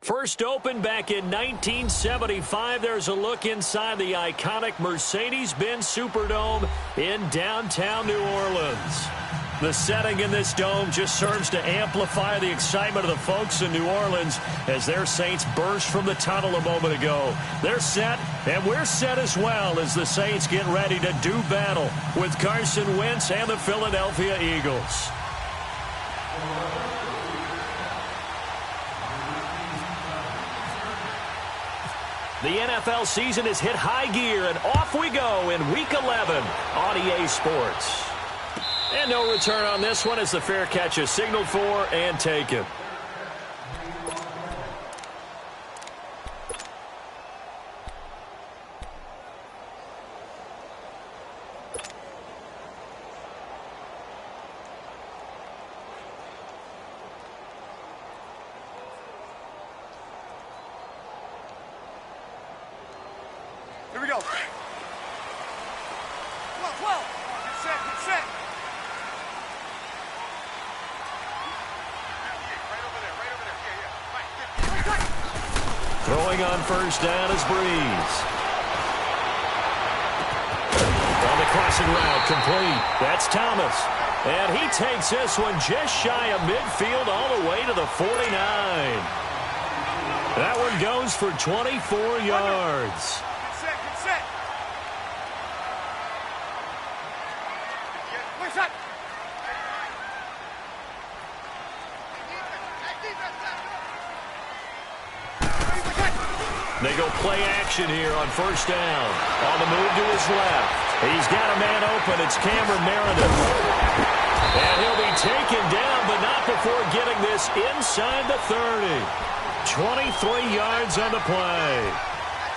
First opened back in 1975, there's a look inside the iconic Mercedes-Benz Superdome in downtown New Orleans. The setting in this dome just serves to amplify the excitement of the folks in New Orleans as their Saints burst from the tunnel a moment ago. They're set, and we're set as well as the Saints get ready to do battle with Carson Wentz and the Philadelphia Eagles. The NFL season has hit high gear, and off we go in Week 11 on EA Sports. And no return on this one as the fair catch is signaled for and taken. Here we go. 12, 12. Get set, get set. Right over there, right over there. Yeah, yeah. Right. Throwing on first down is Breeze. On the crossing route, complete. That's Thomas. And he takes this one just shy of midfield all the way to the 49. That one goes for 24 yards. Get set, get set. Where's that? They go play action here on first down. On the move to his left. He's got a man open. It's Cameron Meredith. And he'll be taken down, but not before getting this inside the 30. 23 yards on the play.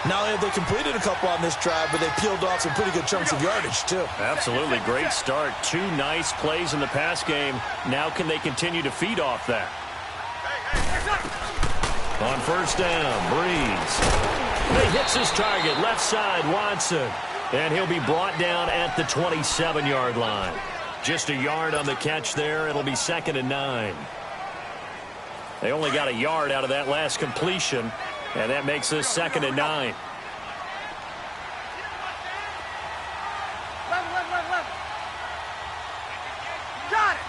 Not only have they completed a couple on this drive, but they peeled off some pretty good chunks of yardage, too. Absolutely great start. 2 nice plays in the pass game. Now can they continue to feed off that? On first down, Breeze. He hits his target, left side, Watson. And he'll be brought down at the 27-yard line. Just a yard on the catch there. It'll be 2nd and 9. They only got a yard out of that last completion, and that makes this 2nd and 9. Got it.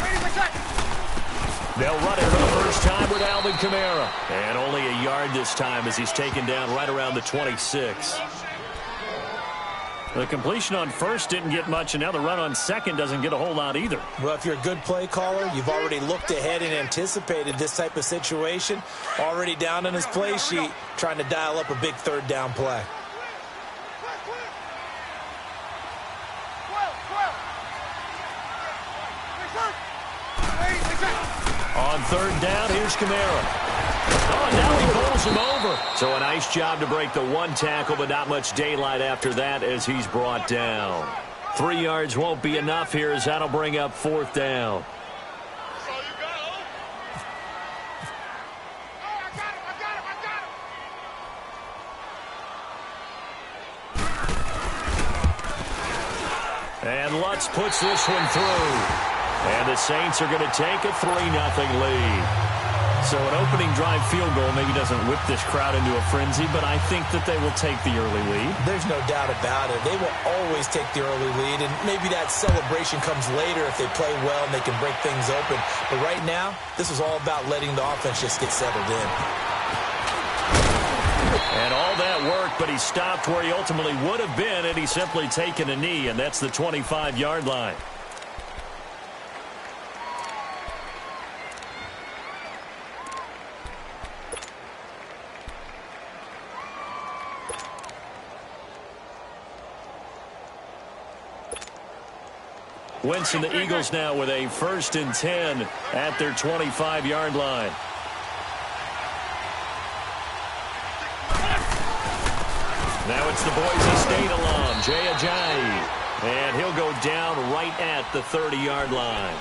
Ready for touch. They'll run it for the first time with Alvin Kamara. And only a yard this time as he's taken down right around the 26. The completion on first didn't get much, and now the run on second doesn't get a whole lot either. Well, if you're a good play caller, you've already looked ahead and anticipated this type of situation. Already down on his play sheet, trying to dial up a big third down play. On third down, here's Kamara. Oh, and now he bowls him over. So a nice job to break the 1 tackle, but not much daylight after that as he's brought down. 3 yards won't be enough here as that'll bring up 4th down. And Lutz puts this one through. And the Saints are going to take a 3-0 lead. So an opening drive field goal maybe doesn't whip this crowd into a frenzy, but I think that they will take the early lead. There's no doubt about it. They will always take the early lead, and maybe that celebration comes later if they play well and they can break things open. But right now, this is all about letting the offense just get settled in. And all that work, but he stopped where he ultimately would have been, and he's simply taken a knee, and that's the 25-yard line. Wentz and the Eagles now with a 1st and 10 at their 25-yard line. Now it's the Boise State alum, Jay Ajayi. And he'll go down right at the 30-yard line.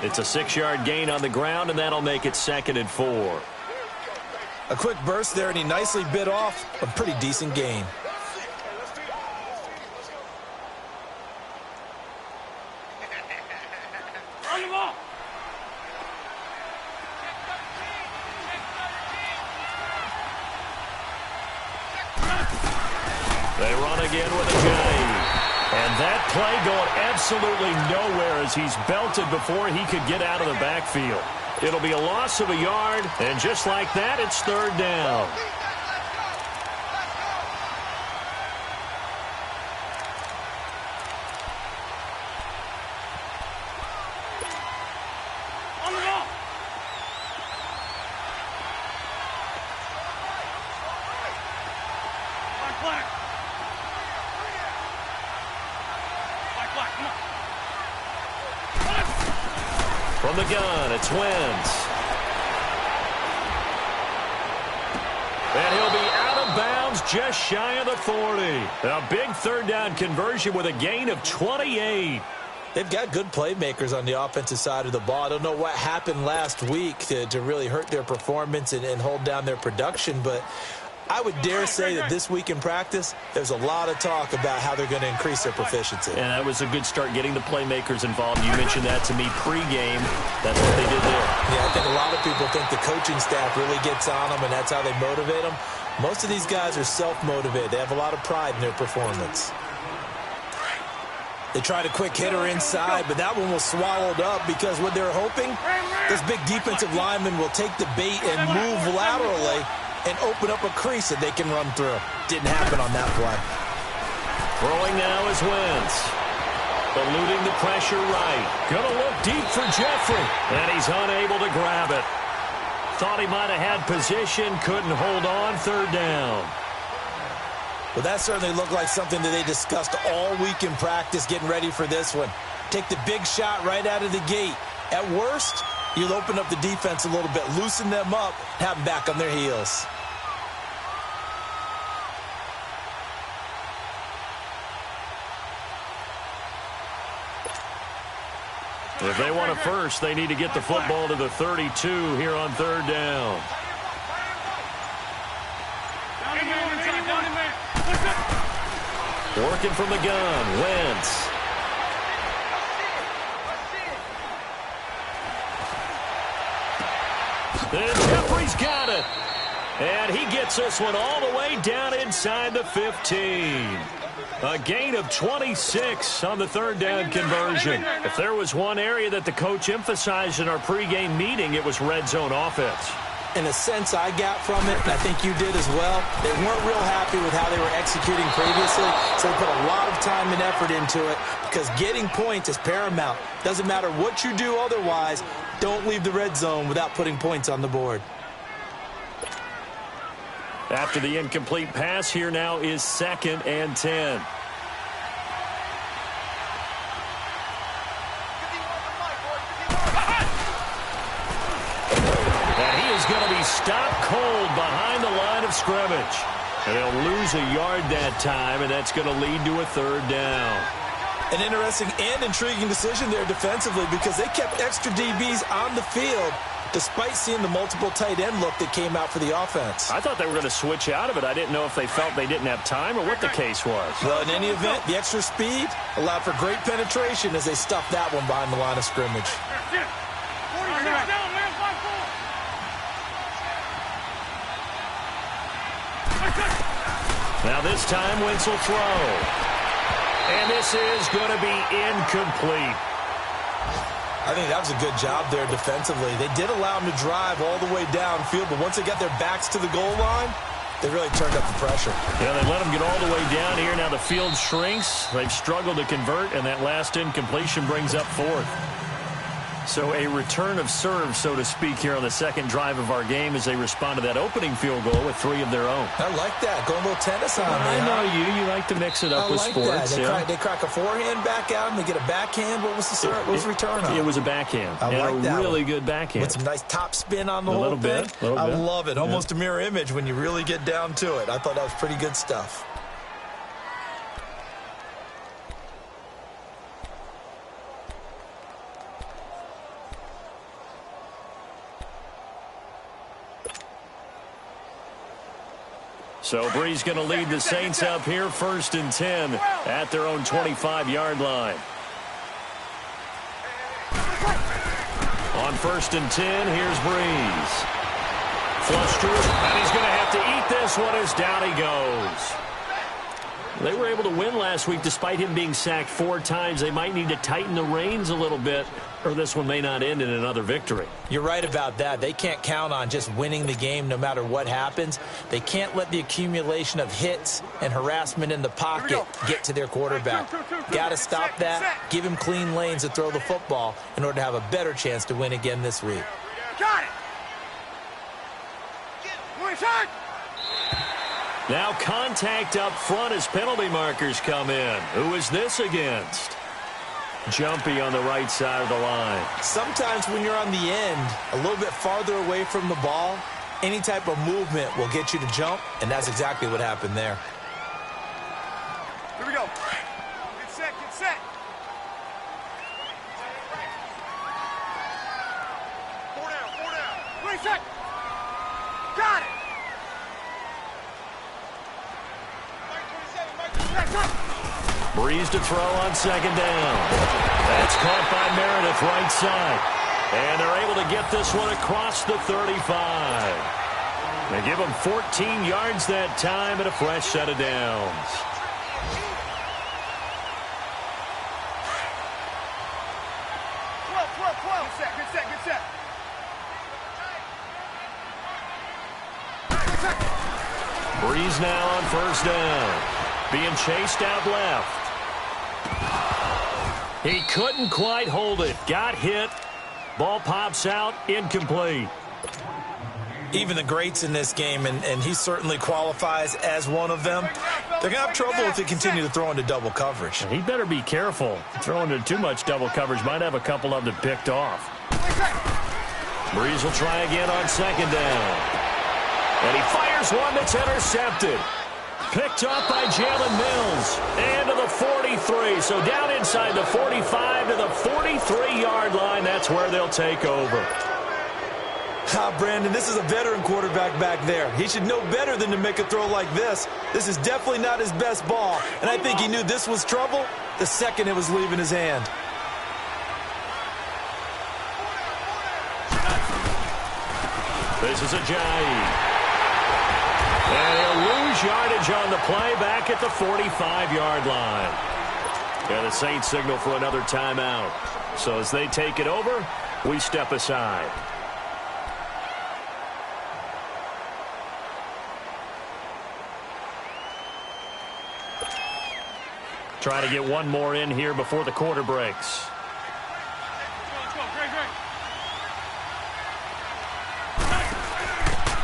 It's a 6-yard gain on the ground, and that'll make it 2nd and 4. A quick burst there, and he nicely bit off a pretty decent gain. They run again with Ajayi. And that play going absolutely nowhere as he's belted before he could get out of the backfield. It'll be a loss of a yard, and just like that, it's 3rd down. From the gun, it's Wentz. And he'll be out of bounds just shy of the 40. A big 3rd down conversion with a gain of 28. They've got good playmakers on the offensive side of the ball. I don't know what happened last week to really hurt their performance and hold down their production, but I would dare say that this week in practice, there's a lot of talk about how they're going to increase their proficiency. And that was a good start getting the playmakers involved. You mentioned that to me pregame. That's what they did there. Yeah, I think a lot of people think the coaching staff really gets on them, and that's how they motivate them. Most of these guys are self-motivated. They have a lot of pride in their performance. They tried a quick hitter inside, but that one was swallowed up because what they're hoping, this big defensive lineman will take the bait and move laterally and open up a crease that they can run through. Didn't happen on that play. Throwing now is Wentz. Eluding the pressure right. Gonna look deep for Jeffrey. And he's unable to grab it. Thought he might have had position. Couldn't hold on. Third down. Well, that certainly looked like something that they discussed all week in practice getting ready for this one. Take the big shot right out of the gate. At worst, you'll open up the defense a little bit, loosen them up, have them back on their heels. If they want a first, they need to get the football to the 32 here on third down. Working from the gun, Wentz. And Jeffrey's got it. And he gets this one all the way down inside the 15. A gain of 26 on the third down conversion. If there was one area that the coach emphasized in our pregame meeting, it was red zone offense. In a sense I got from it, and I think you did as well, they weren't real happy with how they were executing previously, so they put a lot of time and effort into it because getting points is paramount. Doesn't matter what you do otherwise, don't leave the red zone without putting points on the board. After the incomplete pass, here now is 2nd and 10. And he is going to be stopped cold behind the line of scrimmage. And he'll lose a yard that time, and that's going to lead to a third down. An interesting and intriguing decision there defensively because they kept extra DBs on the field despite seeing the multiple tight end look that came out for the offense. I thought they were going to switch out of it. I didn't know if they felt they didn't have time or what the case was. Well, in any event, the extra speed allowed for great penetration as they stuffed that one behind the line of scrimmage. Now this time Wentz will throw. And this is going to be incomplete. I think that was a good job there defensively. They did allow them to drive all the way downfield, but once they got their backs to the goal line, they really turned up the pressure. Yeah, they let them get all the way down here. Now the field shrinks. They've struggled to convert, and that last incompletion brings up 4th. So a return of serve, so to speak, here on the second drive of our game as they respond to that opening field goal with 3 of their own. I like that. Going a little tennis on me. I know you. You like to mix it up with sports. They crack a forehand back out and they get a backhand. What was the serve? What was the return on? It was a backhand. I like that. A really good backhand. With some nice top spin on the whole thing. I love it. Almost a mirror image when you really get down to it. I thought that was pretty good stuff. So Bree's going to lead the Saints up here 1st and 10 at their own 25-yard line. On 1st and 10, here's Breeze. Flush through, and he's going to have to eat this one as down he goes. They were able to win last week despite him being sacked 4 times. They might need to tighten the reins a little bit, or this one may not end in another victory. You're right about that. They can't count on just winning the game no matter what happens. They can't let the accumulation of hits and harassment in the pocket get to their quarterback. Got to stop that. Give him clean lanes to throw the football in order to have a better chance to win again this week. Got it. One shot. Now contact up front as penalty markers come in. Who is this against? Jumpy on the right side of the line. Sometimes when you're on the end, a little bit farther away from the ball, any type of movement will get you to jump, and that's exactly what happened there. Here we go. Get set, get set. Four down. 20 seconds. Got it. Breeze to throw on 2nd down. That's caught by Meredith right side. And they're able to get this one across the 35. They give them 14 yards that time and a fresh set of downs. Good set. Breeze now on first down. Being chased out left. He couldn't quite hold it. Got hit. Ball pops out. Incomplete. Even the greats in this game, and he certainly qualifies as one of them, they're going to have trouble if they continue to throw into double coverage. He better be careful. Throwing into too much double coverage might have a couple of them picked off. Breeze will try again on second down. And he fires one that's intercepted. Picked up by Jalen Mills. And to the 43. So down inside the 45 to the 43-yard line. That's where they'll take over. Brandon, this is a veteran quarterback back there. He should know better than to make a throw like this. This is definitely not his best ball. And I think he knew this was trouble the second it was leaving his hand. This is Ajayi. And he'll lose yardage on the play back at the 45-yard line. And the Saints signal for another timeout. So as they take it over, we step aside. Trying to get one more in here before the quarter breaks.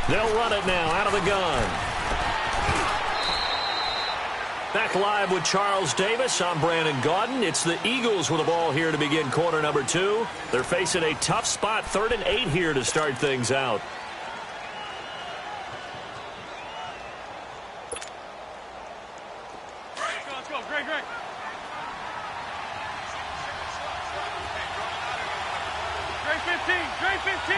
They'll run it now out of the gun. Back live with Charles Davis. I'm Brandon Gaudin. It's the Eagles with the ball here to begin quarter number 2. They're facing a tough spot, 3rd and 8 here to start things out. Let's go. Great. Great 15.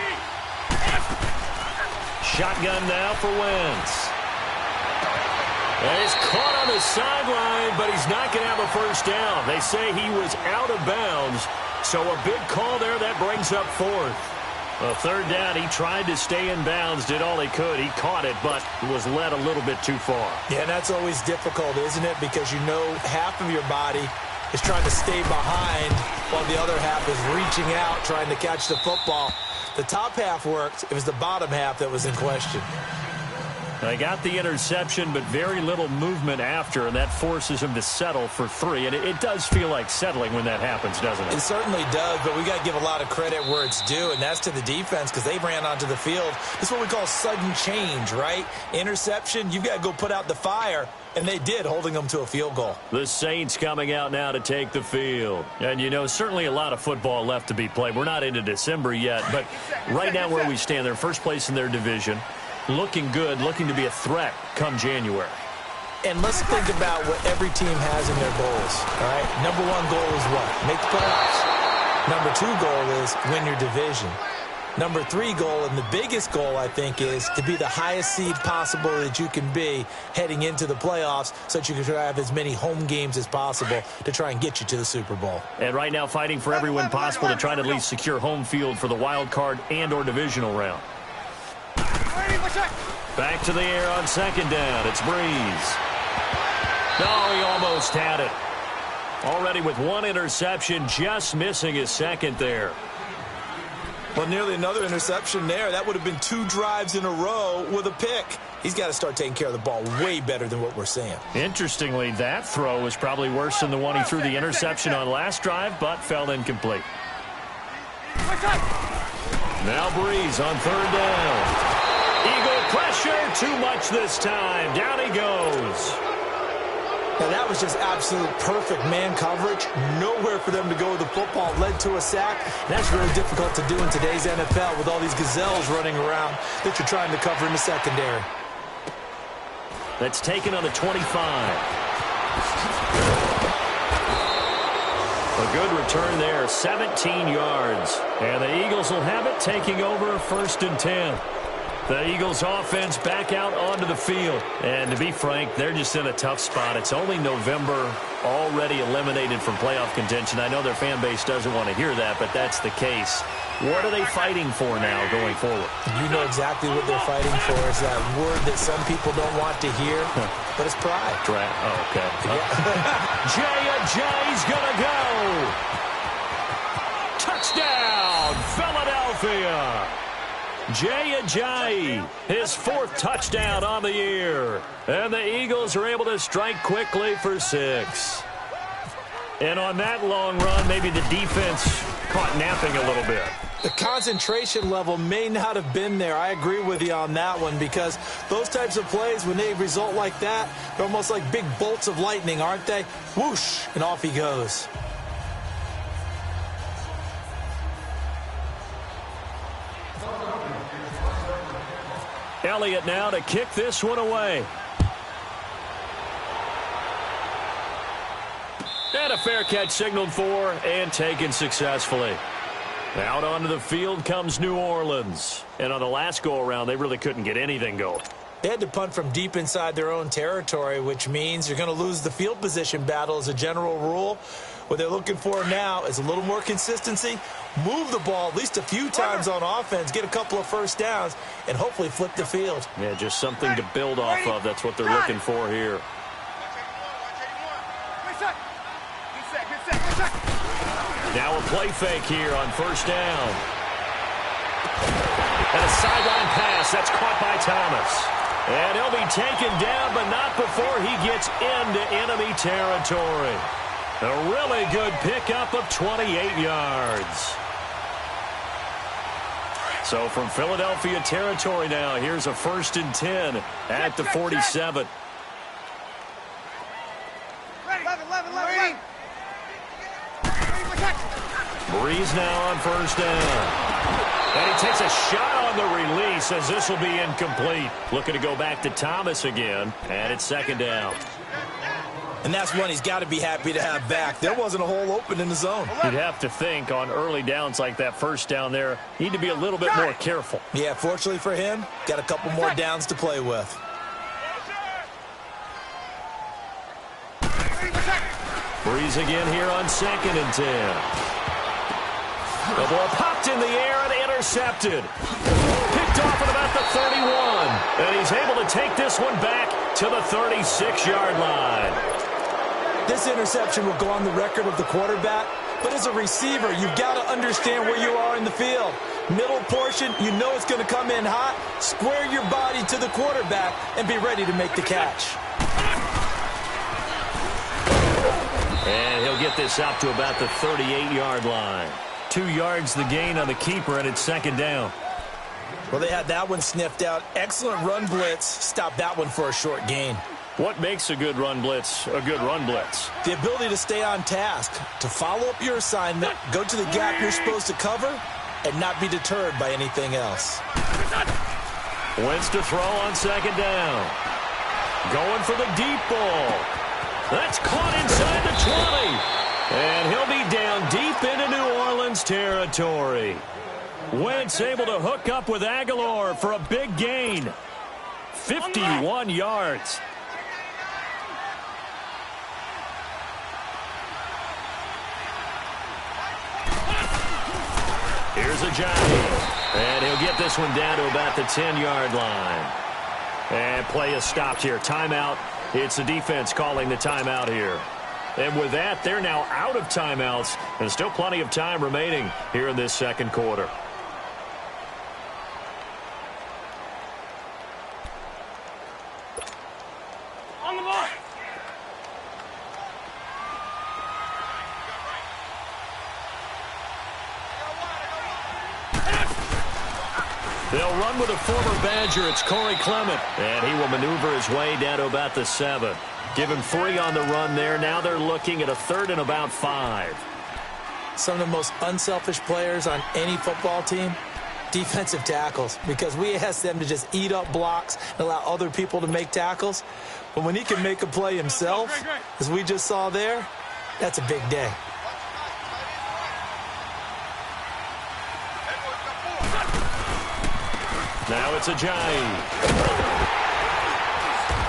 Shotgun now for Wentz. And he's caught on the sideline, but he's not going to have a first down. They say he was out of bounds, so a big call there that brings up 4th. A 3rd down, he tried to stay in bounds, did all he could. He caught it, but was led a little bit too far. Yeah, and that's always difficult, isn't it? Because you know half of your body is trying to stay behind while the other half is reaching out, trying to catch the football. The top half worked. It was the bottom half that was in question. They got the interception, but very little movement after, and that forces him to settle for 3. And it does feel like settling when that happens, doesn't it? It certainly does, but we got to give a lot of credit where it's due, and that's to the defense because they ran onto the field. This is what we call sudden change, right? Interception, you've got to go put out the fire, and they did, holding them to a field goal. The Saints coming out now to take the field. And, you know, certainly a lot of football left to be played. We're not into December yet, but right now where we stand, they're first place in their division. Looking good, looking to be a threat come January. And let's think about what every team has in their goals, all right? Number 1 goal is what? Make the playoffs. Number 2 goal is win your division. Number 3 goal, and the biggest goal, I think, is to be the highest seed possible that you can be heading into the playoffs so that you can have as many home games as possible to try and get you to the Super Bowl. And right now fighting for every win possible to try to at least secure home field for the wild card and or divisional round. Back to the air on second down. It's Breeze. No, he almost had it. Already with 1 interception, just missing his 2nd there. Well, nearly another interception there. That would have been 2 drives in a row with a pick. He's got to start taking care of the ball way better than what we're seeing. Interestingly, that throw was probably worse than the one he threw the interception on last drive, but fell incomplete. Now Breeze on 3rd down. Eagle pressure, too much this time. Down he goes. Now, that was just absolute perfect man coverage. Nowhere for them to go with the football. Led to a sack. And that's really difficult to do in today's NFL with all these gazelles running around that you're trying to cover in the secondary. That's taken on the 25. A good return there, 17 yards. And the Eagles will have it, taking over 1st and 10. The Eagles offense back out onto the field. And to be frank, they're just in a tough spot. It's only November, already eliminated from playoff contention. I know their fan base doesn't want to hear that, but that's the case. What are they fighting for now going forward? You know exactly what they're fighting for. It's that word that some people don't want to hear, but it's pride. Oh, okay. Jay's going to go. Touchdown, Jay Ajayi, his 4th touchdown on the year. And the Eagles are able to strike quickly for 6. And on that long run, maybe the defense caught napping a little bit. The concentration level may not have been there. I agree with you on that one, because those types of plays, when they result like that, they're almost like big bolts of lightning, aren't they? Whoosh, and off he goes. Elliott now to kick this one away. And a fair catch signaled for and taken successfully. Out onto the field comes New Orleans. And on the last go-around, they really couldn't get anything going. They had to punt from deep inside their own territory, which means you're going to lose the field position battle as a general rule. What they're looking for now is a little more consistency, move the ball at least a few times on offense, get a couple of first downs, and hopefully flip the field. Yeah, just something to build off of. That's what they're looking for here. Now a play fake here on first down. And a sideline pass. That's caught by Thomas. And he'll be taken down, but not before he gets into enemy territory. A really good pickup of 28 yards. So from Philadelphia territory now, here's a 1st and 10 at the 47. Breeze now on first down. And he takes a shot on the release as this will be incomplete. Looking to go back to Thomas again, and it's 2nd down. And that's one he's got to be happy to have back. There wasn't a hole open in the zone. You'd have to think on early downs like that first down there, need to be a little bit more careful. Yeah, fortunately for him, got a couple more downs to play with. Breeze again here on 2nd and 10. The ball popped in the air and intercepted. Picked off at about the 31. And he's able to take this one back to the 36-yard line. This interception will go on the record of the quarterback, but as a receiver, you've got to understand where you are in the field. Middle portion, you know it's going to come in hot. Square your body to the quarterback and be ready to make the catch. And he'll get this out to about the 38-yard line. 2 yards the gain on the keeper, and it's 2nd down. Well, they had that one sniffed out. Excellent run blitz. Stopped that one for a short gain. What makes a good run blitz a good run blitz? The ability to stay on task, to follow up your assignment, go to the gap you're supposed to cover, and not be deterred by anything else. Wentz to throw on 2nd down. Going for the deep ball. That's caught inside the 20. And he'll be down deep into New Orleans territory. Wentz able to hook up with Aguilar for a big gain. 51 yards. Here's Ajayi. And he'll get this one down to about the 10-yard line. And play is stopped here. Timeout. It's the defense calling the timeout here. And with that, they're now out of timeouts. And still plenty of time remaining here in this 2nd quarter. On the mark. They'll run with a former Badger. It's Corey Clement. And he will maneuver his way down to about the 7. Give him 3 on the run there. Now they're looking at a 3rd and about 5. Some of the most unselfish players on any football team, defensive tackles, because we ask them to just eat up blocks and allow other people to make tackles. But when he can make a play himself, as we just saw there, that's a big day. Now it's Ajayi.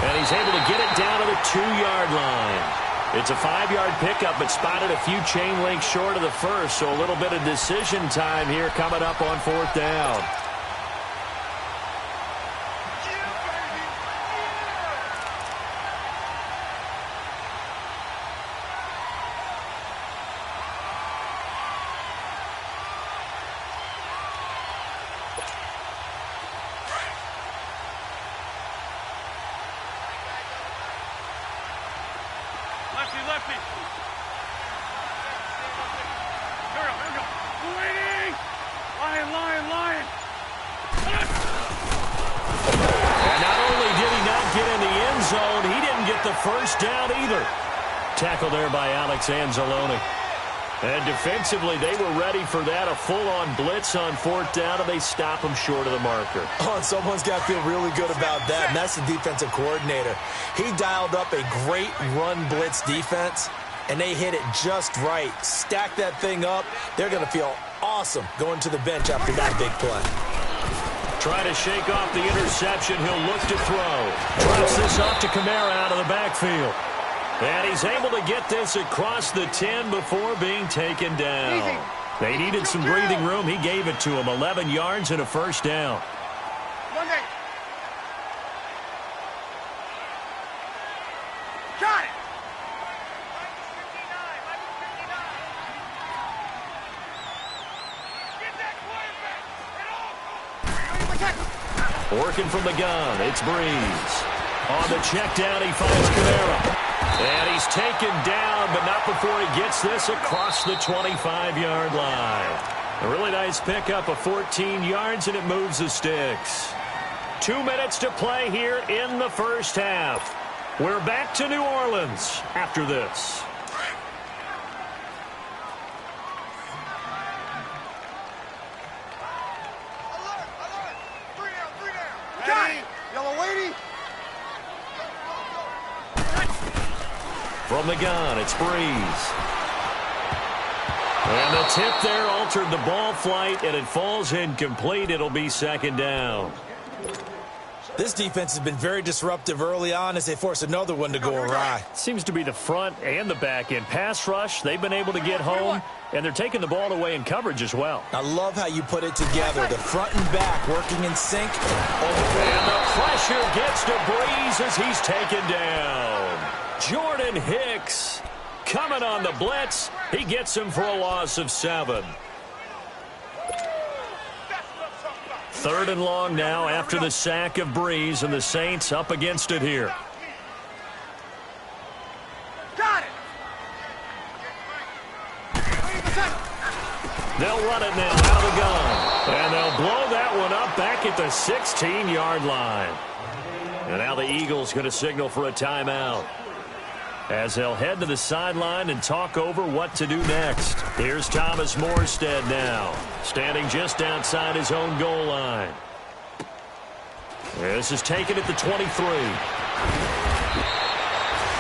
And he's able to get it down to the 2-yard line. It's a 5-yard pickup, but spotted a few chain links short of the first, so a little bit of decision time here coming up on 4th down. lefty. Here we go. Waiting. Lion. And not only did he not get in the end zone, he didn't get the first down either. Tackled there by Alex Anzalone. And defensively, they were ready for that, a full-on blitz on fourth down, and they stop him short of the marker. Oh, and someone's got to feel really good about that, and that's the defensive coordinator. He dialed up a great run blitz defense, and they hit it just right. Stack that thing up. They're going to feel awesome going to the bench after that big play. Trying to shake off the interception. He'll look to throw. Drops this off to Kamara out of the backfield. And he's able to get this across the 10 before being taken down. They needed some breathing room. He gave it to him. 11 yards and a first down. Monday. Got it. Get that quarterback. Working from the gun, it's Breeze. On the check down, he finds Kamara. And he's taken down, but not before he gets this across the 25-yard line. A really nice pickup of 14 yards, and it moves the sticks. 2 minutes to play here in the first half. We're back to New Orleans after this. Alert. 3 down. Got it. Yellow weighty. From the gun, it's Breeze. And the tip there altered the ball flight, and it falls incomplete. It'll be second down. This defense has been very disruptive early on as they force another one to go awry. Seems to be the front and the back end. Pass rush, they've been able to get home, and they're taking the ball away in coverage as well. I love how you put it together. The front and back working in sync. And the pressure gets to Breeze as he's taken down. Jordan Hicks coming on the blitz. He gets him for a loss of 7. 3rd and long now after the sack of Breeze, and the Saints up against it here. Got it. They'll run it now out of the gun. And they'll blow that one up back at the 16-yard line. And now the Eagles going to signal for a timeout, as they'll head to the sideline and talk over what to do next. Here's Thomas Morstead now, standing just outside his own goal line. This is taken at the 23.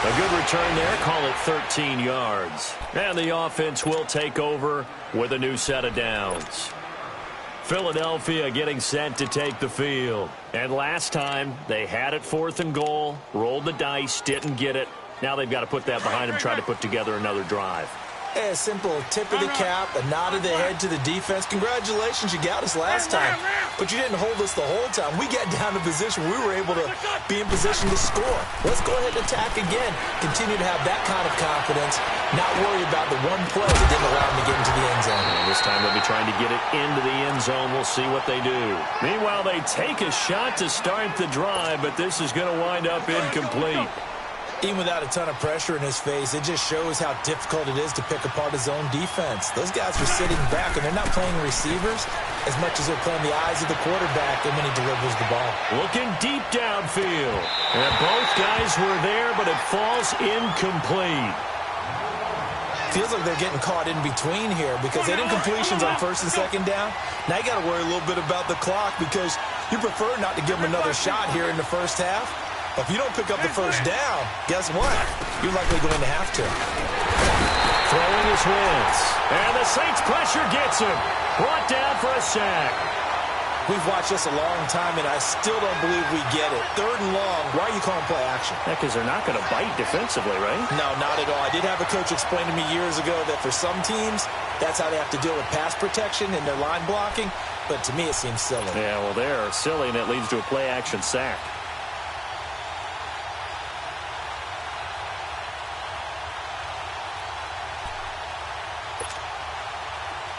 A good return there, call it 13 yards. And the offense will take over with a new set of downs. Philadelphia getting set to take the field. And last time, they had it 4th and goal, rolled the dice, didn't get it. Now they've got to put that behind them, try to put together another drive. A simple tip of the cap, a nod of the head to the defense. Congratulations, you got us last time. But you didn't hold us the whole time. We got down to position. We were able to be in position to score. Let's go ahead and attack again. Continue to have that kind of confidence. Not worry about the one play that didn't allow them to get into the end zone. And this time they'll be trying to get it into the end zone. We'll see what they do. Meanwhile, they take a shot to start the drive, but this is going to wind up incomplete. Even without a ton of pressure in his face, it just shows how difficult it is to pick apart his own defense. Those guys are sitting back, and they're not playing receivers as much as they're playing the eyes of the quarterback and when he delivers the ball. Looking deep downfield. And both guys were there, but it falls incomplete. Feels like they're getting caught in between here because they didn't completions on 1st and 2nd down. Now you got to worry a little bit about the clock because you prefer not to give them another shot here in the first half. If you don't pick up the first down, guess what? You're likely going to have to. Throwing his wins. And the Saints pressure gets him. Brought down for a sack. We've watched this a long time, and I still don't believe we get it. 3rd and long, why are you calling play action? Yeah, because they're not going to bite defensively, right? No, not at all. I did have a coach explain to me years ago that for some teams, that's how they have to deal with pass protection and their line blocking. But to me, it seems silly. Yeah, well, they're silly, and it leads to a play action sack.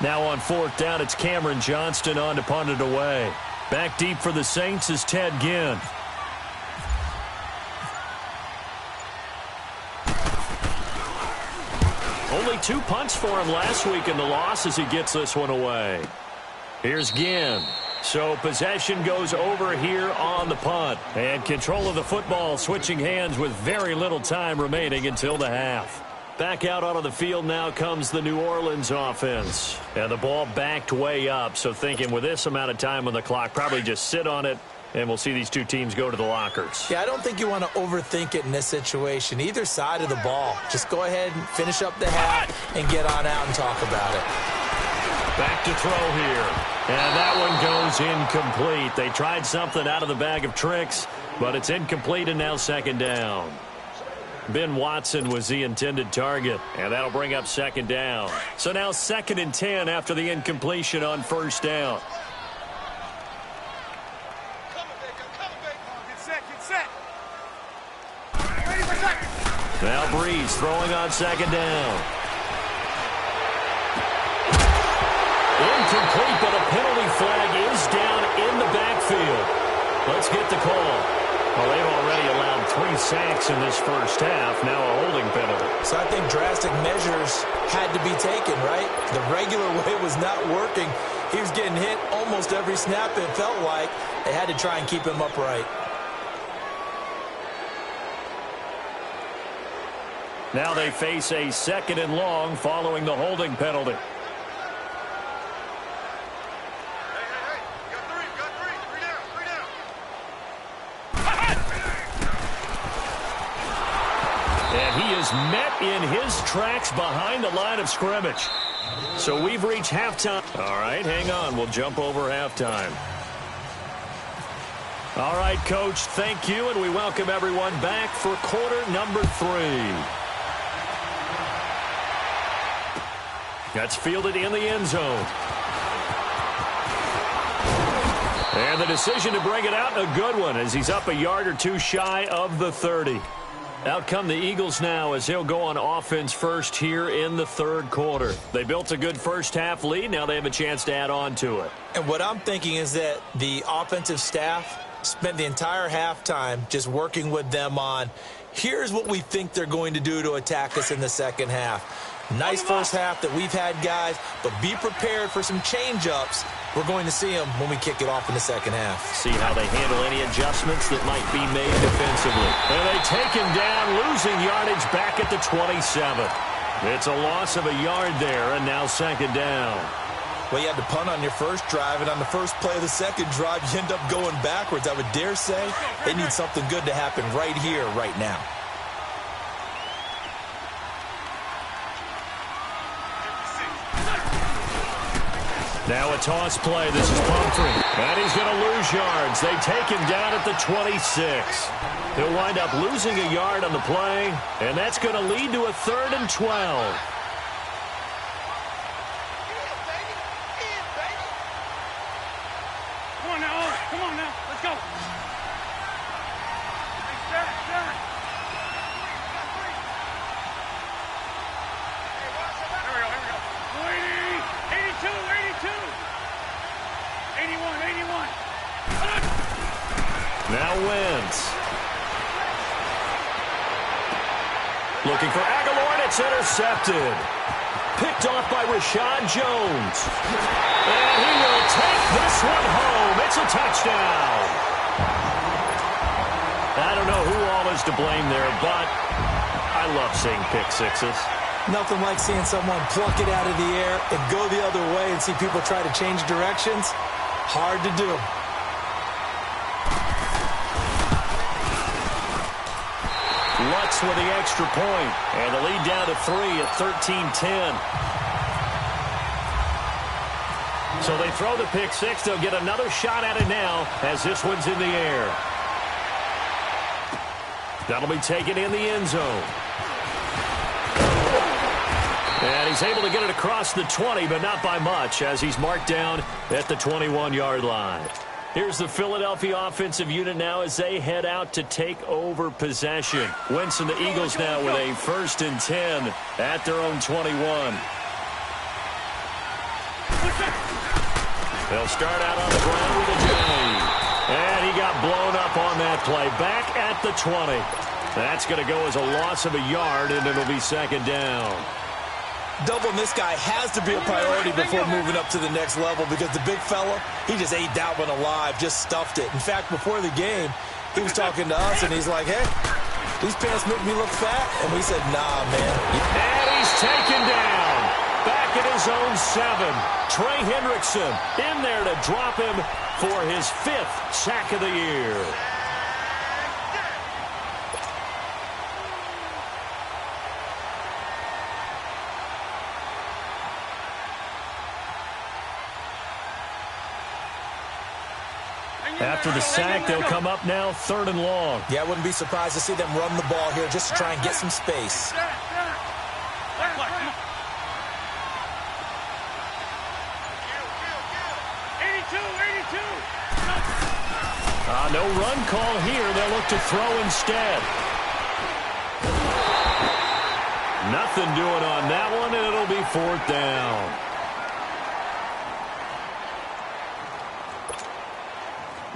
Now on 4th down, it's Cameron Johnston on to punt it away. Back deep for the Saints is Ted Ginn. Only 2 punts for him last week in the loss as he gets this one away. Here's Ginn. So possession goes over here on the punt. And control of the football switching hands with very little time remaining until the half. Back out onto the field now comes the New Orleans offense. And the ball backed way up. So thinking with this amount of time on the clock, probably just sit on it. And we'll see these two teams go to the lockers. Yeah, I don't think you want to overthink it in this situation. Either side of the ball. Just go ahead and finish up the half and get on out and talk about it. Back to throw here. And that one goes incomplete. They tried something out of the bag of tricks, but it's incomplete and now second down. Ben Watson was the intended target, and that'll bring up second down. So now 2nd and 10 after the incompletion on first down. Now Breeze throwing on second down. Incomplete, but a penalty flag is down in the backfield. Let's get the call. Well, they've already allowed 3 sacks in this first half. Now a holding penalty. So I think drastic measures had to be taken, right? The regular way was not working. He was getting hit almost every snap, it felt like. They had to try and keep him upright. Now they face a 2nd and long following the holding penalty. And he is met in his tracks behind the line of scrimmage. So we've reached halftime. All right, hang on. We'll jump over halftime. All right, Coach, thank you, and we welcome everyone back for quarter number 3. That's fielded in the end zone. And the decision to bring it out, a good one, as he's up a yard or 2 shy of the 30. Out come the Eagles now as they'll go on offense first here in the 3rd quarter. They built a good first half lead. Now they have a chance to add on to it. And what I'm thinking is that the offensive staff spent the entire halftime just working with them on, here's what we think they're going to do to attack us in the second half. Nice first half that we've had, guys, but be prepared for some change-ups. We're going to see them when we kick it off in the second half. See how they handle any adjustments that might be made defensively. And they take him down, losing yardage back at the 27. It's a loss of a yard there, and now second down. Well, you had to punt on your first drive, and on the first play of the second drive, you end up going backwards. I would dare say they need something good to happen right here, right now. Now a toss play. This is Pumphrey. And he's going to lose yards. They take him down at the 26. He'll wind up losing a yard on the play, and that's going to lead to a 3rd and 12. Come on now. Come on now. Let's go. Now Wentz. Looking for Aguilar, and it's intercepted. Picked off by Rashad Jones. And he will take this one home. It's a touchdown. I don't know who all is to blame there, but I love seeing pick sixes. Nothing like seeing someone pluck it out of the air and go the other way and see people try to change directions. Hard to do. Lutz with the extra point, and the lead down to 3 at 13-10. So they throw the pick six. They'll get another shot at it now as this one's in the air. That'll be taken in the end zone. And he's able to get it across the 20, but not by much, as he's marked down at the 21-yard line. Here's the Philadelphia offensive unit now as they head out to take over possession. Wentz and the Eagles now with a 1st and 10 at their own 21. They'll start out on the ground with a J. And he got blown up on that play. Back at the 20. That's going to go as a loss of a yard, and it'll be second down. Doubling this guy has to be a priority before moving up to the next level because the big fella, he just ate that one alive, just stuffed it. In fact, before the game, he was talking to us, and he's like, hey, these pants make me look fat. And we said, nah, man. And he's taken down. Back at his own 7. Trey Hendrickson in there to drop him for his 5th sack of the year. After the sack, they'll come up now 3rd and long. Yeah, I wouldn't be surprised to see them run the ball here just to try and get some space. No run call here. They'll look to throw instead. Nothing doing on that one, and it'll be 4th down.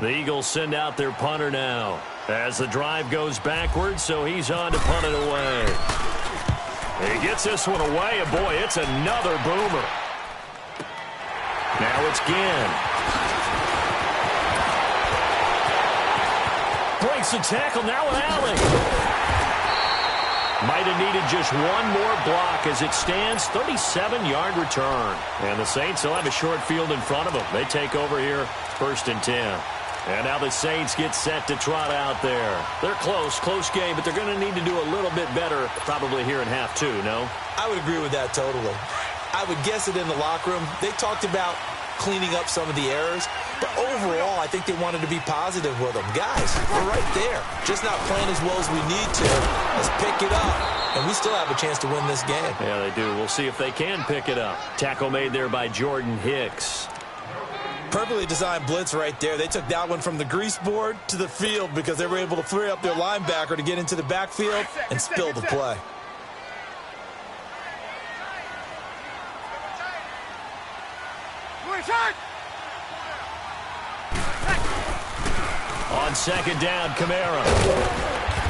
The Eagles send out their punter now as the drive goes backwards, so he's on to punt it away. He gets this one away, and boy, it's another boomer. Now it's Ginn. Breaks the tackle, now an alley. Might have needed just one more block as it stands, 37-yard return. And the Saints will have a short field in front of them. They take over here, 1st and 10. And now the Saints get set to trot out there. They're close game, but they're going to need to do a little bit better probably here in half 2, no? I would agree with that totally. I would guess it in the locker room. They talked about cleaning up some of the errors, but overall, I think they wanted to be positive with them. Guys, we're right there. Just not playing as well as we need to. Let's pick it up, and we still have a chance to win this game. Yeah, they do. We'll see if they can pick it up. Tackle made there by Jordan Hicks. Perfectly designed blitz right there. They took that one from the grease board to the field because they were able to free up their linebacker to get into the backfield and spill the play. On 2nd down, Kamara.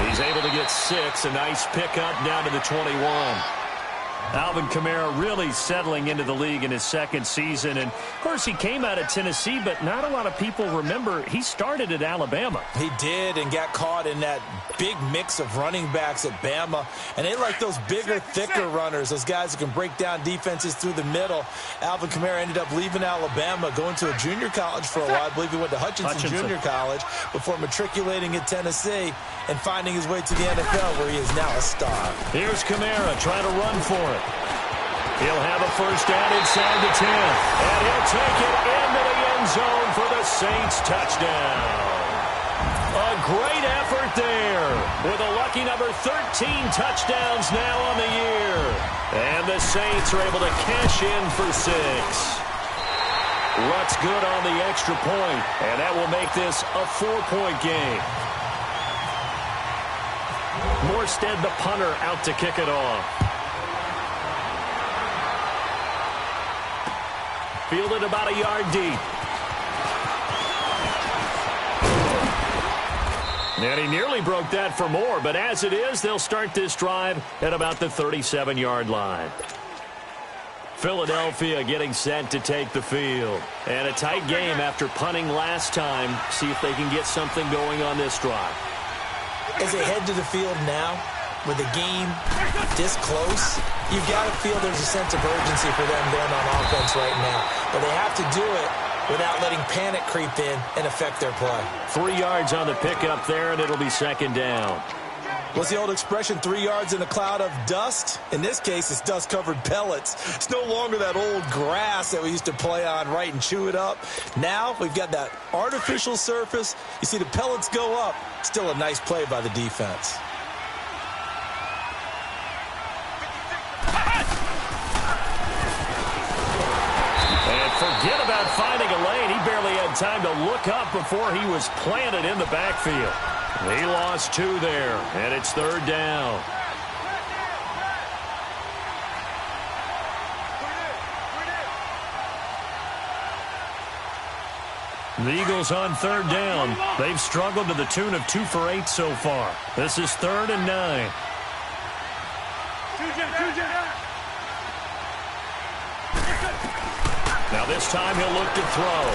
He's able to get 6. A nice pickup down to the 21. Alvin Kamara really settling into the league in his 2nd season. And, of course, he came out of Tennessee, but not a lot of people remember he started at Alabama. He did and got caught in that big mix of running backs at Bama. And they like those bigger, thicker runners, those guys who can break down defenses through the middle. Alvin Kamara ended up leaving Alabama, going to a junior college for a while. I believe he went to Hutchinson Junior College before matriculating at Tennessee and finding his way to the NFL, where he is now a star. Here's Kamara trying to run for it. He'll have a 1st down inside the 10. And he'll take it into the end zone for the Saints touchdown. A great effort there with a lucky number 13 touchdowns now on the year. And the Saints are able to cash in for 6. Rutt's good on the extra point, and that will make this a 4-point game. Morstead, the punter, out to kick it off. Fielded about a yard deep. And he nearly broke that for more, but as it is, they'll start this drive at about the 37-yard line. Philadelphia getting set to take the field. And a tight game after punting last time. See if they can get something going on this drive. As they head to the field now, with the game this close, you've got to feel there's a sense of urgency for them going on offense right now. But they have to do it without letting panic creep in and affect their play. 3 yards on the pickup there, and it'll be 2nd down. What's the old expression, 3 yards in a cloud of dust? In this case, it's dust-covered pellets. It's no longer that old grass that we used to play on, right, and chew it up. Now we've got that artificial surface. You see the pellets go up. Still a nice play by the defense. Forget about finding a lane. He barely had time to look up before he was planted in the backfield. He lost 2 there, and it's 3rd down. The Eagles on 3rd down. They've struggled to the tune of 2 for 8 so far. This is 3rd and 9. This time he'll look to throw.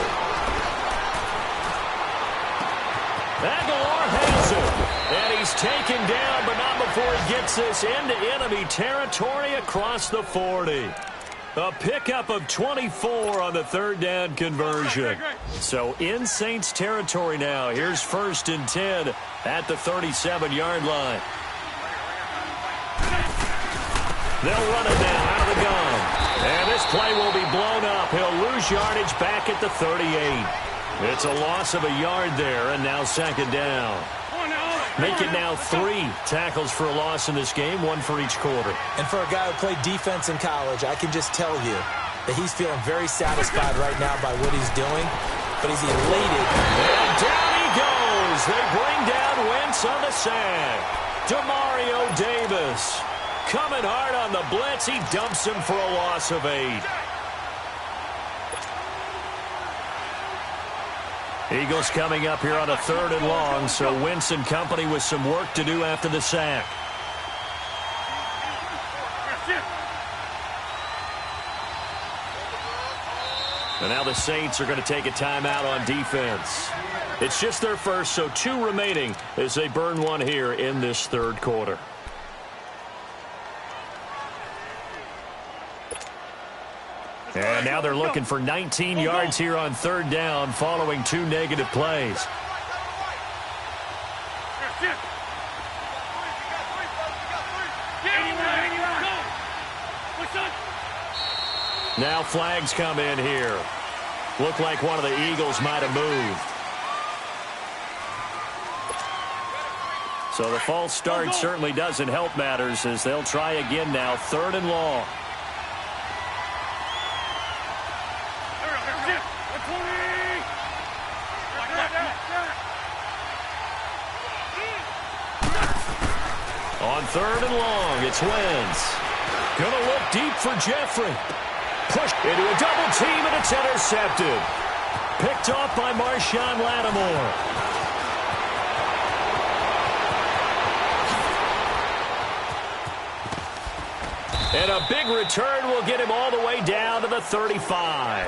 Aguilar has it. And he's taken down, but not before he gets this into enemy territory across the 40. A pickup of 24 on the third down conversion. So in Saints territory now. Here's 1st and 10 at the 37-yard line. They'll run it now out of the gun. And this play will be blown up. He'll lose yardage back at the 38. It's a loss of a yard there, and now 2nd down. Make it now 3 tackles for a loss in this game, 1 for each quarter. And for a guy who played defense in college, I can just tell you that he's feeling very satisfied right now by what he's doing, but he's elated. And down he goes. They bring down Wentz on the sack. Demario Davis coming hard on the blitz. He dumps him for a loss of 8. Eagles coming up here on a 3rd and long, so Wentz and company with some work to do after the sack. And now the Saints are going to take a timeout on defense. It's just their first, so 2 remaining as they burn 1 here in this 3rd quarter. And now they're looking for 19 yards here on 3rd down following 2 negative plays. Now flags come in here. Look like one of the Eagles might have moved. So the false start certainly doesn't help matters as they'll try again now, 3rd and long. On 3rd and long, it's Wentz. Gonna look deep for Jeffrey. Pushed into a double team, and it's intercepted. Picked off by Marshawn Lattimore. And a big return will get him all the way down to the 35.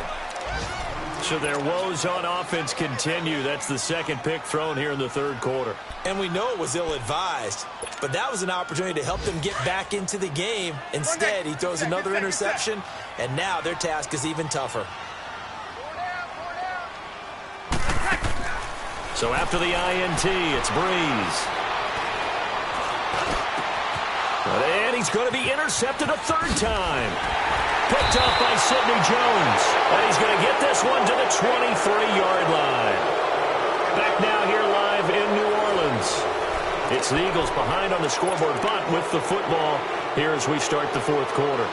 So their woes on offense continue. That's the 2nd pick thrown here in the 3rd quarter. And we know it was ill-advised, but that was an opportunity to help them get back into the game. Instead, he throws another interception, and now their task is even tougher. So after the INT, it's Breeze. And he's going to be intercepted a 3rd time. Picked up by Sidney Jones. And he's going to get this one to the 23-yard line. Back now here live in New Orleans. It's the Eagles behind on the scoreboard, but with the football here as we start the 4th quarter.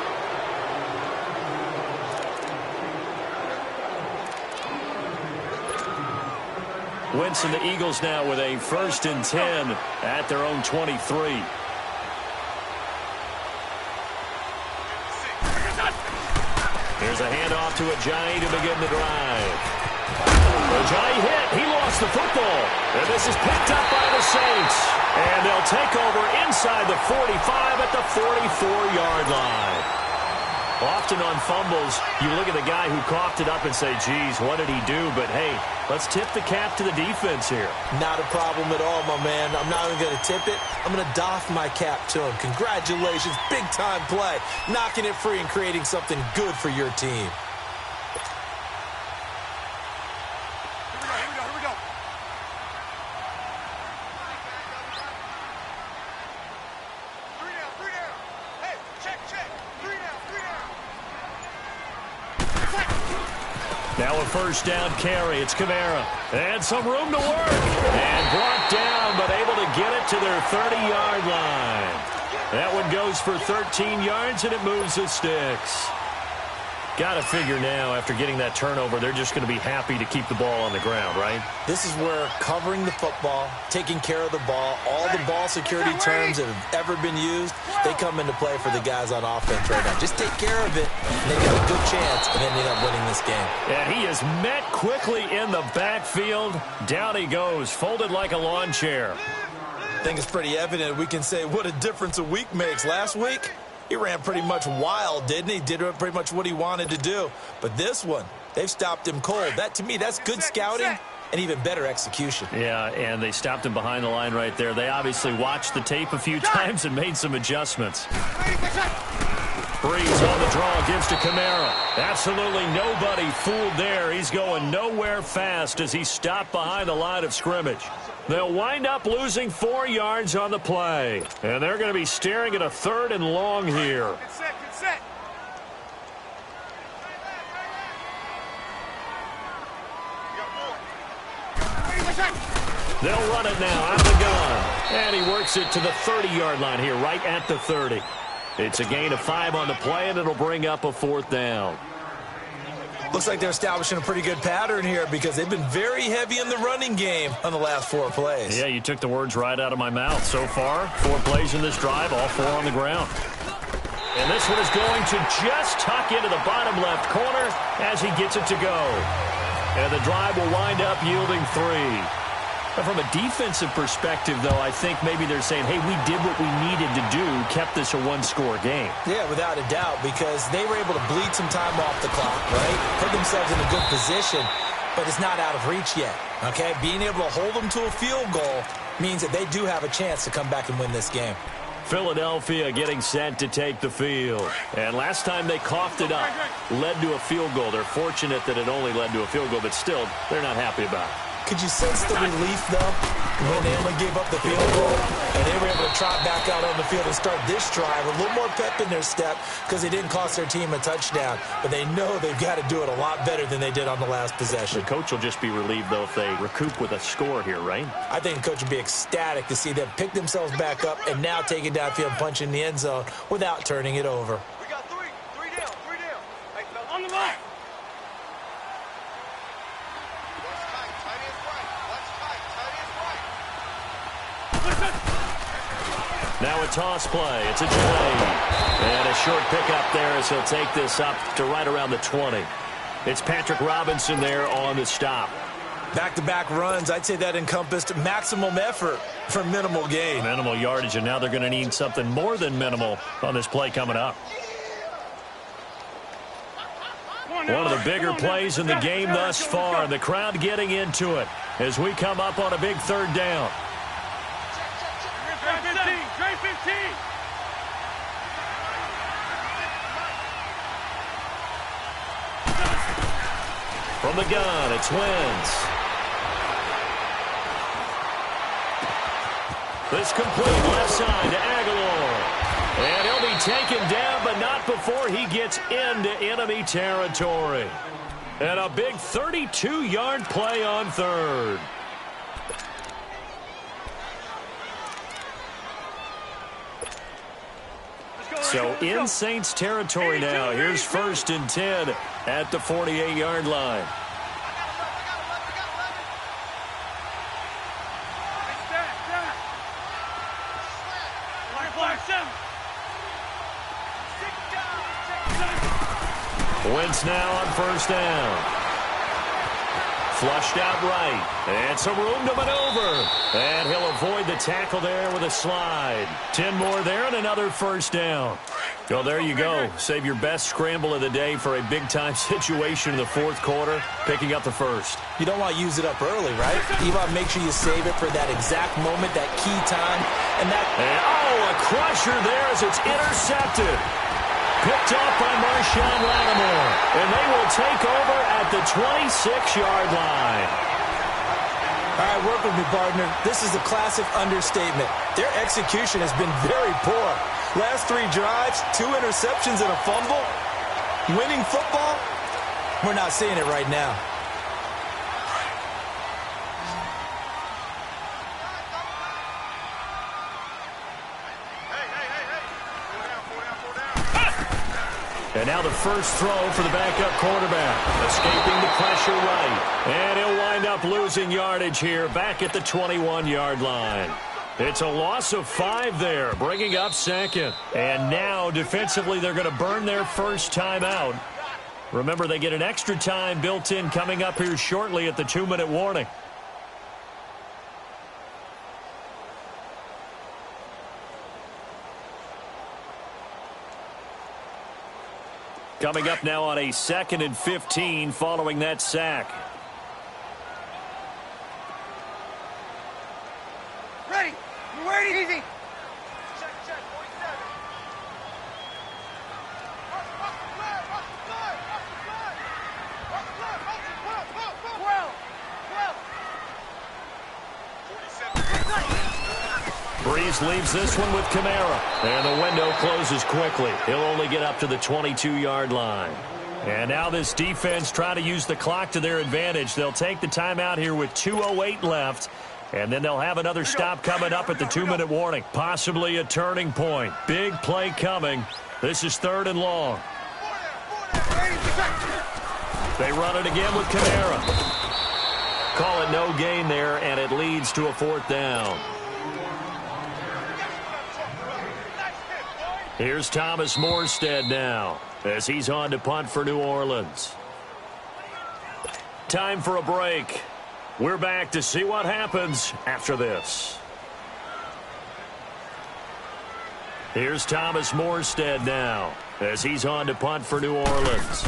Wentz and the Eagles now with a 1st and 10 at their own 23. Here's a handoff to Ajayi to begin the drive. Ajayi hit. He lost the football. And this is picked up by the Saints. And they'll take over inside the 45 at the 44-yard line. Often on fumbles, you look at the guy who coughed it up and say, geez, what did he do? But, hey, let's tip the cap to the defense here. Not a problem at all, my man. I'm not even going to tip it. I'm going to doff my cap to him. Congratulations. Big-time play. Knocking it free and creating something good for your team. Here we go. 3 down. Hey, check. 3 down. Now a 1st down carry. It's Kamara. And some room to work. And brought down, but able to get it to their 30-yard line. That one goes for 13 yards, and it moves the sticks. Got to figure now, after getting that turnover, they're just going to be happy to keep the ball on the ground, right? This is where covering the football, taking care of the ball, all the ball security terms that have ever been used, they come into play for the guys on offense right now. Just take care of it, and they got a good chance of ending up winning this game. And he is met quickly in the backfield. Down he goes, folded like a lawn chair. I think it's pretty evident we can say what a difference a week makes. Last week, he ran pretty much wild, didn't he? Did pretty much what he wanted to do. But this one, they've stopped him cold. That, to me, that's good scouting and even better execution. Yeah, and they stopped him behind the line right there. They obviously watched the tape a few times and made some adjustments. Breeze on the draw, gives to Kamara. Absolutely nobody fooled there. He's going nowhere fast as he stopped behind the line of scrimmage. They'll wind up losing 4 yards on the play. And they're going to be staring at a 3rd and long here. Get set, get set. They'll run it now out of the gun. And he works it to the 30-yard line here, right at the 30. It's a gain of 5 on the play, and it'll bring up a 4th down. Looks like they're establishing a pretty good pattern here because they've been very heavy in the running game on the last 4 plays. Yeah, you took the words right out of my mouth. So far, 4 plays in this drive, all 4 on the ground. And this one is going to just tuck into the bottom left corner as he gets it to go. And the drive will wind up yielding 3. But from a defensive perspective, though, I think maybe they're saying, hey, we did what we needed to do, kept this a 1-score game. Yeah, without a doubt, because they were able to bleed some time off the clock, right? Put themselves in a good position, but it's not out of reach yet, okay? Being able to hold them to a field goal means that they do have a chance to come back and win this game. Philadelphia getting set to take the field. And last time they coughed it up, led to a field goal. They're fortunate that it only led to a field goal, but still, they're not happy about it. Could you sense the relief, though, when they only gave up the field goal and they were able to trot back out on the field and start this drive a little more pep in their step because they didn't cost their team a touchdown, but they know they've got to do it a lot better than they did on the last possession. The coach will just be relieved, though, if they recoup with a score here, right? I think the coach would be ecstatic to see them pick themselves back up and now take it downfield and punch in the end zone without turning it over. We got 3 down. Hey, on the line. Now a toss play. It's a delay. And a short pickup there as he'll take this up to right around the 20. It's Patrick Robinson there on the stop. Back-to-back runs, I'd say that encompassed maximum effort for minimal gain. Minimal yardage, and now they're going to need something more than minimal on this play coming up. One of the bigger plays in the game thus far. The crowd getting into it as we come up on a big 3rd down. Trey 15. From the gun, it's Wentz. This complete left side to Aguilar. And he'll be taken down, but not before he gets into enemy territory. And a big 32-yard play on 3rd. So in Saints territory now. Here's 1st and 10 at the 48-yard line. Wentz now on 1st down. Flushed out right. And some room to maneuver. And he'll avoid the tackle there with a slide. 10 more there and another 1st down. Well, there you go. Save your best scramble of the day for a big-time situation in the 4th quarter, picking up the 1st. You don't want to use it up early, right? You want to make sure you save it for that exact moment, that key time. And a crusher there as it's intercepted. Picked off by Marshawn Lattimore. And they will take over at the 26-yard line. All right, work with me, partner. This is a classic understatement. Their execution has been very poor. Last 3 drives, 2 interceptions and a fumble. Winning football? We're not seeing it right now. And now the first throw for the backup quarterback. Escaping the pressure right. And he'll wind up losing yardage here back at the 21-yard line. It's a loss of 5 there, bringing up 2nd. And now defensively they're going to burn their first timeout. Remember, they get an extra time built in coming up here shortly at the 2-minute warning. Coming up now on a 2nd and 15 following that sack. Ready. You ready? Easy. Check, 47. Breeze leaves this one with Kamara. And the window closes quickly. He'll only get up to the 22-yard line. And now this defense trying to use the clock to their advantage. They'll take the timeout here with 2:08 left. And then they'll have another stop coming up at the 2-minute warning. Possibly a turning point. Big play coming. This is 3rd and long. They run it again with Kamara. Call it no gain there, and it leads to a 4th down. Here's Thomas Morstead now as he's on to punt for New Orleans. Time for a break. We're back to see what happens after this. Here's Thomas Morstead now as he's on to punt for New Orleans.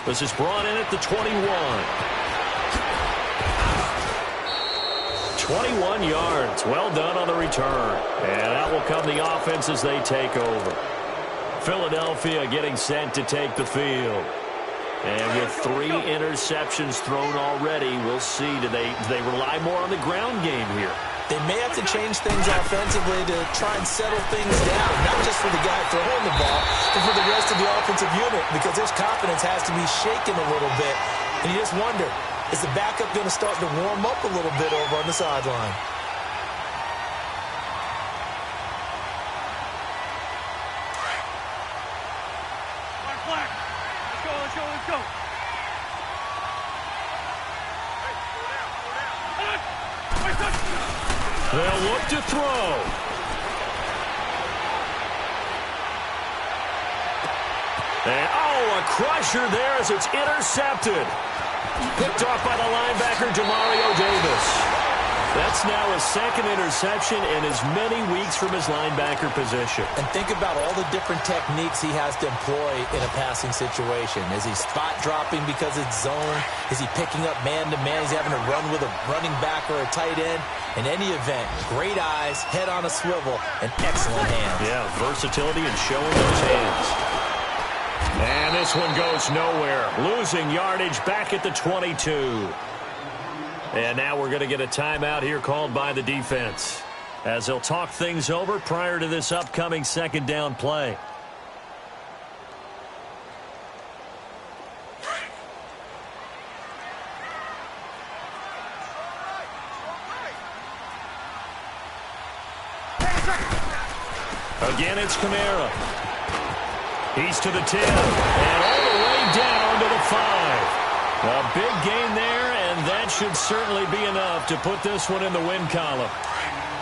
This is brought in at the 21. 21 yards. Well done on the return. And that will come the offense as they take over. Philadelphia getting set to take the field. And with 3 interceptions thrown already, we'll see. Do they rely more on the ground game here? They may have to change things offensively to try and settle things down, not just for the guy throwing the ball, but for the rest of the offensive unit, because his confidence has to be shaken a little bit. And you just wonder, is the backup going to start to warm up a little bit over on the sideline? Let's go. They'll look to throw. And, a crusher there as it's intercepted. Picked off by the linebacker, Demario Davis. That's now his 2nd interception in as many weeks from his linebacker position. And think about all the different techniques he has to employ in a passing situation. Is he spot dropping because it's zone? Is he picking up man-to-man? Is he having to run with a running back or a tight end? In any event, great eyes, head on a swivel, and excellent hands. Yeah, versatility and showing those hands. And this one goes nowhere. Losing yardage back at the 22. And now we're going to get a timeout here called by the defense, as they'll talk things over prior to this upcoming 2nd down play. Again, it's Kamara. He's to the 10, and all the way down to the 5. A big gain there, and that should certainly be enough to put this one in the win column.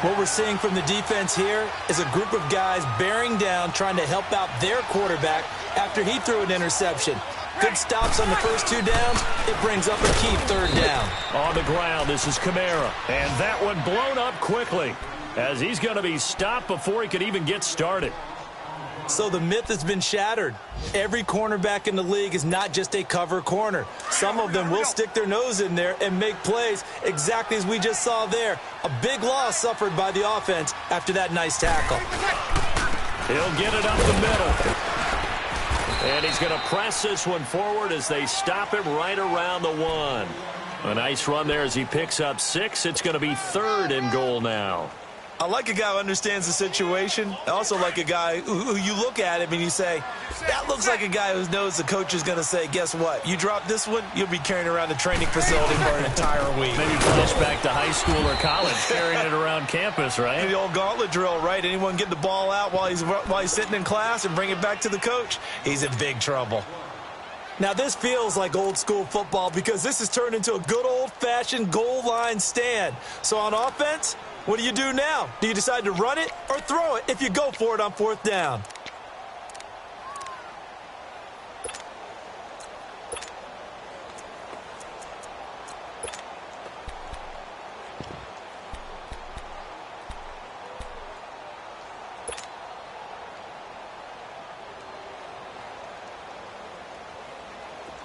What we're seeing from the defense here is a group of guys bearing down, trying to help out their quarterback after he threw an interception. Good stops on the first 2 downs. It brings up a key 3rd down. On the ground, this is Kamara, and that one blown up quickly, as he's going to be stopped before he could even get started. So the myth has been shattered. Every cornerback in the league is not just a cover corner. Some of them will stick their nose in there and make plays exactly as we just saw there. A big loss suffered by the offense after that nice tackle. He'll get it up the middle. And he's going to press this one forward as they stop him right around the 1. A nice run there as he picks up 6. It's going to be 3rd and goal now. I like a guy who understands the situation. I also like a guy who you look at him and you say, that looks like a guy who knows the coach is going to say, guess what? You drop this one, you'll be carrying around the training facility for an entire week. Maybe flashback to high school or college, carrying it around campus, right? The old gauntlet drill, right? Anyone get the ball out while he's sitting in class and bring it back to the coach, he's in big trouble. Now, this feels like old-school football because this has turned into a good old-fashioned goal line stand. So on offense, what do you do now? Do you decide to run it or throw it if you go for it on 4th down?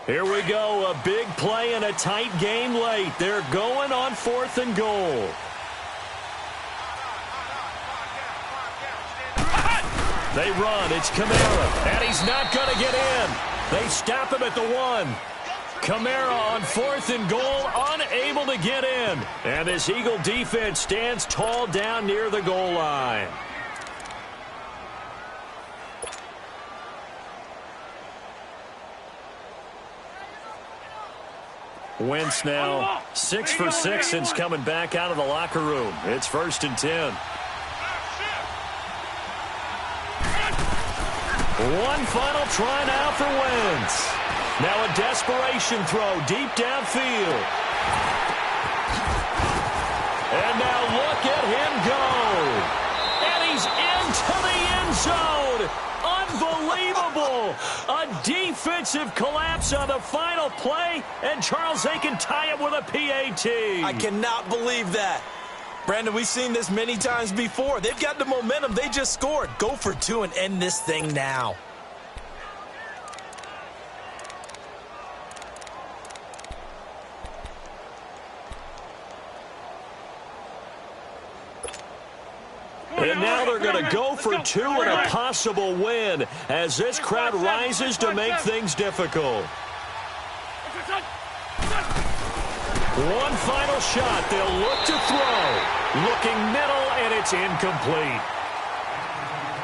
Here we go, a big play and a tight game late. They're going on 4th and goal. They run, it's Kamara, and he's not going to get in. They stop him at the 1. Kamara on 4th and goal, unable to get in. And this Eagle defense stands tall down near the goal line. Wentz now 6 for 6 since coming back out of the locker room. It's 1st and 10. One final try now for Wentz. Now a desperation throw deep downfield. And now look at him go. And he's into the end zone. Unbelievable. A defensive collapse on the final play, and Charles, they can tie it with a PAT. I cannot believe that. Brandon, we've seen this many times before. They've got the momentum. They just scored. Go for 2 and end this thing now. And now they're going to go for 2 and a possible win as this crowd rises to make things difficult. One final shot. They'll look to throw. Looking middle, and it's incomplete.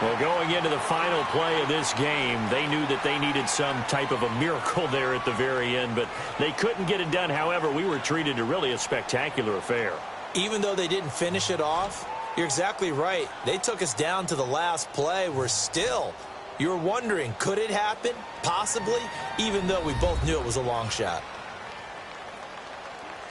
Well, going into the final play of this game, they knew that they needed some type of a miracle there at the very end, but they couldn't get it done. However, we were treated to really a spectacular affair. Even though they didn't finish it off, you're exactly right. They took us down to the last play. You were wondering, could it happen? Possibly, even though we both knew it was a long shot.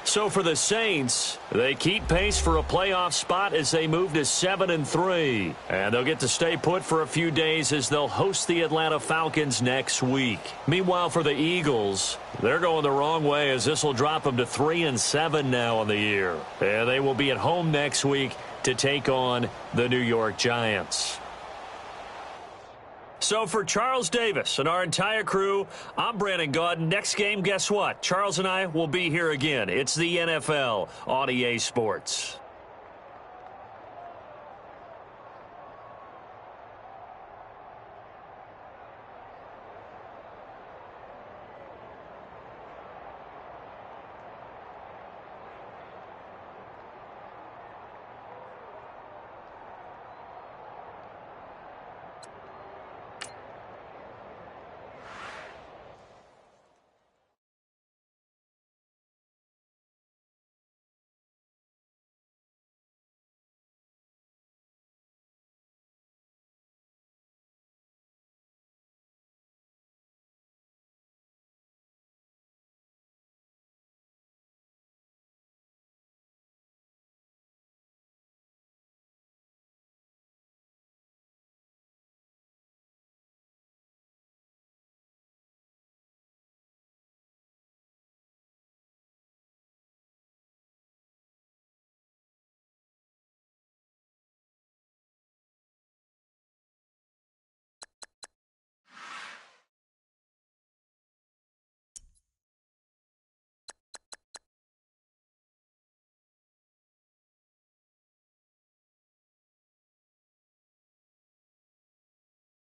So for the Saints, they keep pace for a playoff spot as they move to 7-3. And they'll get to stay put for a few days as they'll host the Atlanta Falcons next week. Meanwhile, for the Eagles, they're going the wrong way as this will drop them to 3-7 now on the year. And they will be at home next week to take on the New York Giants. So for Charles Davis and our entire crew, I'm Brandon Gaudin. Next game, guess what? Charles and I will be here again. It's the NFL on EA Sports.